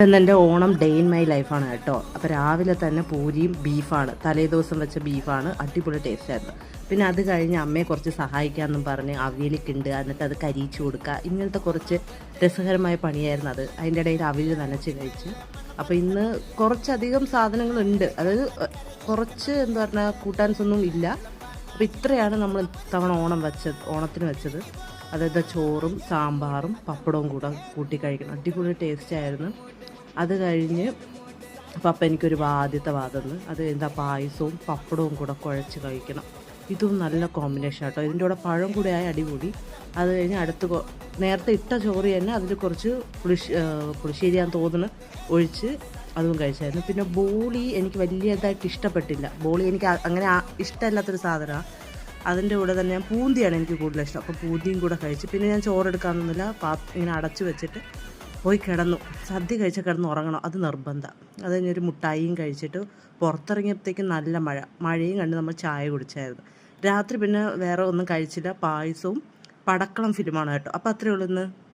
ഇന്നെൻ്റെ Onam day in my ലൈഫാണ് കേട്ടോ. അപ്പോൾ രാവിലെ തന്നെ പൂരിയും ബീഫാണ്, തലേദിവസം വെച്ച ബീഫാണ്, അടിപൊളി ടേസ്റ്റായിരുന്നു. പിന്നെ അത് കഴിഞ്ഞ് അമ്മയെ കുറച്ച് സഹായിക്കാമെന്നും പറഞ്ഞ് അവിയൽ കിണ്ടുക, എന്നിട്ട് അത് കരിയിച്ച് കൊടുക്കുക, ഇങ്ങനത്തെ കുറച്ച് രസകരമായ പണിയായിരുന്നു അത്. അതിൻ്റെ ഇടയിൽ അവിയൽ നനച്ച് കഴിച്ച്. അപ്പോൾ ഇന്ന് കുറച്ചധികം സാധനങ്ങളുണ്ട്, അതായത് കുറച്ച് എന്താ പറഞ്ഞാൽ കൂട്ടാൻസൊന്നും ഇല്ല. അപ്പോൾ ഇത്രയാണ് നമ്മൾ ഇത്തവണ ഓണത്തിന് വെച്ചത്. അതായത് ചോറും സാമ്പാറും പപ്പടവും കൂടെ കൂട്ടി കഴിക്കണം, അടിപൊളി ടേസ്റ്റായിരുന്നു. അത് കഴിഞ്ഞ് പപ്പ എനിക്കൊരു ആദ്യത്തെ വാദന്ന്, അത് എന്താ പായസവും പപ്പടവും കൂടെ കുഴച്ച് കഴിക്കണം. ഇതും നല്ല കോമ്പിനേഷൻ കേട്ടോ. ഇതിൻ്റെ കൂടെ പഴം കൂടെ ആയ അടിപൊളി. അത് കഴിഞ്ഞ് നേരത്തെ ഇട്ട ചോറ് തന്നെ അതിൽ കുറച്ച് പുളിശ്ശേരിയാന്ന് തോന്നുന്നു ഒഴിച്ച് അതും കഴിച്ചായിരുന്നു. പിന്നെ ബോളി എനിക്ക് വലിയതായിട്ട് ഇഷ്ടപ്പെട്ടില്ല. ബോളി എനിക്ക് അങ്ങനെ ഇഷ്ടമല്ലാത്തൊരു സാധനമാണ്. അതിൻ്റെ കൂടെ തന്നെ പൂന്തിയാണ് എനിക്ക് കൂടുതൽ ഇഷ്ടം. അപ്പോൾ പൂന്തിയും കൂടെ കഴിച്ച് പിന്നെ ഞാൻ ചോറെടുക്കാമെന്നൊന്നുമില്ല, ഇങ്ങനെ അടച്ചു വെച്ചിട്ട് പോയി കിടന്നു. സദ്യ കഴിച്ചാൽ കിടന്ന് ഉറങ്ങണം, അത് നിർബന്ധം. അത് കഴിഞ്ഞൊരു മുട്ടായിയും കഴിച്ചിട്ട് പുറത്തിറങ്ങിയപ്പോഴത്തേക്കും നല്ല മഴയും കണ്ട് നമ്മൾ ചായ കുടിച്ചായിരുന്നു. രാത്രി പിന്നെ വേറെ ഒന്നും കഴിച്ചില്ല, പായസവും പടക്കളം ഫിലിമാണ് കേട്ടോ. അപ്പോൾ അത്രയേ ഉള്ളൂ ഇന്ന്.